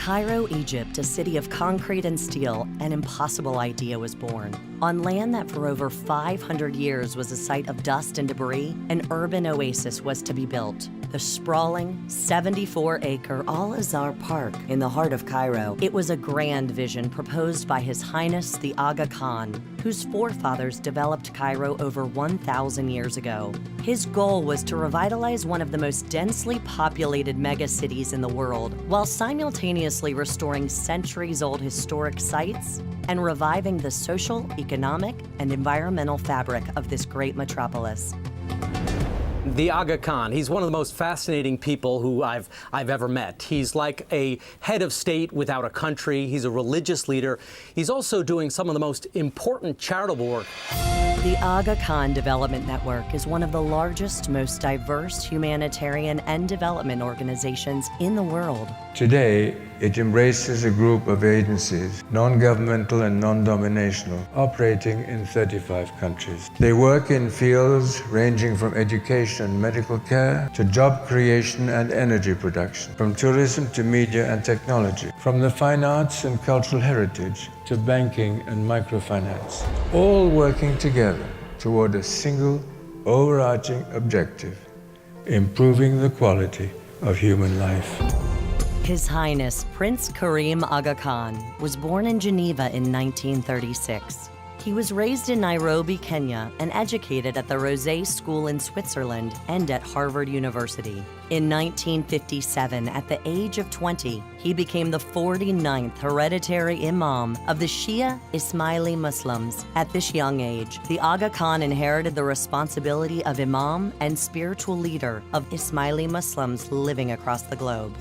Cairo, Egypt, a city of concrete and steel, an impossible idea was born. On land that for over 500 years was a site of dust and debris, an urban oasis was to be built. The sprawling, 74-acre Al-Azhar Park in the heart of Cairo. It was a grand vision proposed by His Highness the Aga Khan, whose forefathers developed Cairo over 1,000 years ago. His goal was to revitalize one of the most densely populated megacities in the world, while simultaneously restoring centuries-old historic sites and reviving the social, economic, and environmental fabric of this great metropolis. The Aga Khan, he's one of the most fascinating people who I've ever met. He's like a head of state without a country. He's a religious leader. He's also doing some of the most important charitable work. The Aga Khan Development Network is one of the largest, most diverse humanitarian and development organizations in the world. Today, it embraces a group of agencies, non-governmental and non-dominational, operating in 35 countries. They work in fields ranging from education and medical care to job creation and energy production, from tourism to media and technology, from the fine arts and cultural heritage to banking and microfinance, all working together toward a single, overarching objective: improving the quality of human life. His Highness Prince Karim Aga Khan was born in Geneva in 1936. He was raised in Nairobi, Kenya, and educated at the Rosé School in Switzerland and at Harvard University. In 1957, at the age of 20, he became the 49th hereditary Imam of the Shia Ismaili Muslims. At this young age, the Aga Khan inherited the responsibility of Imam and spiritual leader of Ismaili Muslims living across the globe.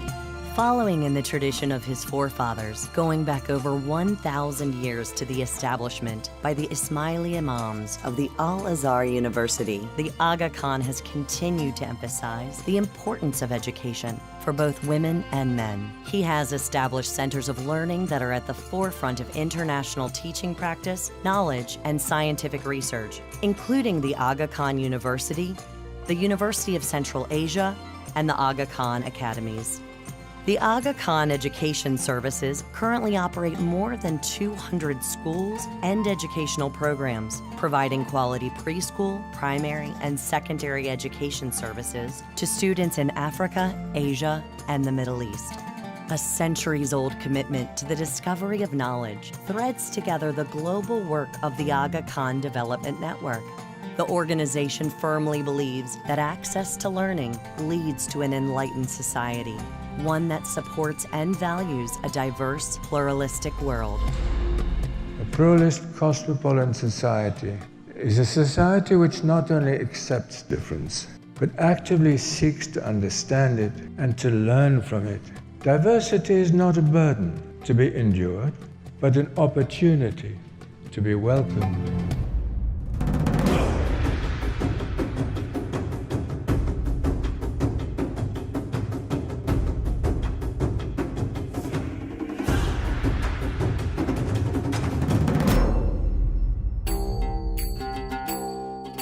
Following in the tradition of his forefathers, going back over 1,000 years to the establishment by the Ismaili Imams of the Al-Azhar University, the Aga Khan has continued to emphasize the importance of education for both women and men. He has established centers of learning that are at the forefront of international teaching practice, knowledge, and scientific research, including the Aga Khan University, the University of Central Asia, and the Aga Khan Academies. The Aga Khan Education Services currently operate more than 200 schools and educational programs, providing quality preschool, primary, and secondary education services to students in Africa, Asia, and the Middle East. A centuries-old commitment to the discovery of knowledge threads together the global work of the Aga Khan Development Network. The organization firmly believes that access to learning leads to an enlightened society, one that supports and values a diverse, pluralistic world. A pluralist, cosmopolitan society is a society which not only accepts difference, but actively seeks to understand it and to learn from it. Diversity is not a burden to be endured, but an opportunity to be welcomed.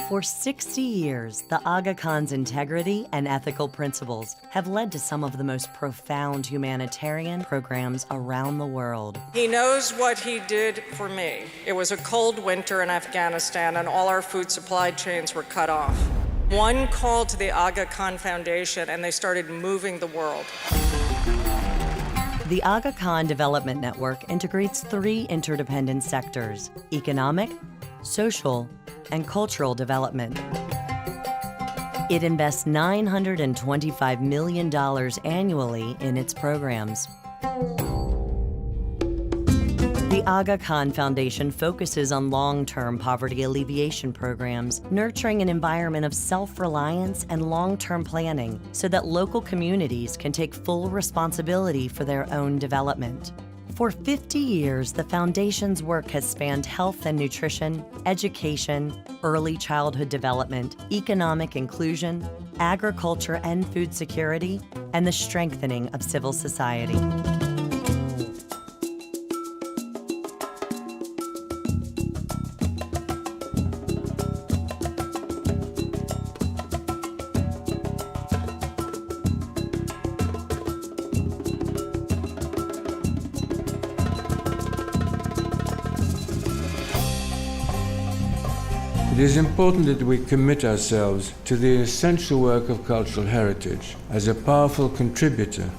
For 60 years, the Aga Khan's integrity and ethical principles have led to some of the most profound humanitarian programs around the world. He knows what he did for me. It was a cold winter in Afghanistan and all our food supply chains were cut off. One call to the Aga Khan Foundation and they started moving the world. The Aga Khan Development Network integrates 3 interdependent sectors: economic, social, and cultural development. It invests $925 million annually in its programs. The Aga Khan Foundation focuses on long-term poverty alleviation programs, nurturing an environment of self-reliance and long-term planning so that local communities can take full responsibility for their own development. For 50 years, the Foundation's work has spanned health and nutrition, education, early childhood development, economic inclusion, agriculture and food security, and the strengthening of civil society. It is important that we commit ourselves to the essential work of cultural heritage as a powerful contributor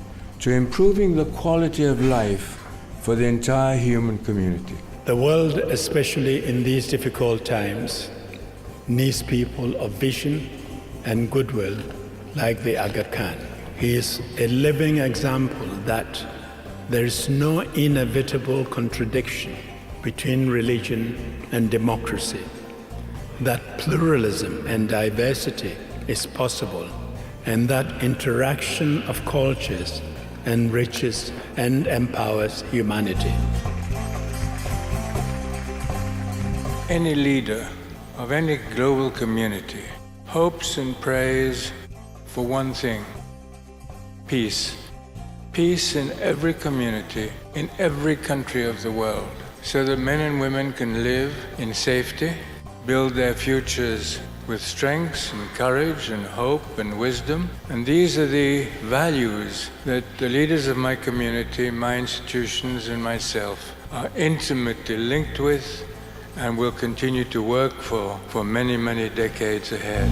to improving the quality of life for the entire human community. The world, especially in these difficult times, needs people of vision and goodwill like the Aga Khan. He is a living example that there is no inevitable contradiction between religion and democracy, that pluralism and diversity is possible, and that interaction of cultures enriches and empowers humanity. Any leader of any global community hopes and prays for one thing: peace. Peace in every community, in every country of the world, so that men and women can live in safety, build their futures with strength and courage and hope and wisdom. And these are the values that the leaders of my community, my institutions, and myself are intimately linked with and will continue to work for many, many decades ahead.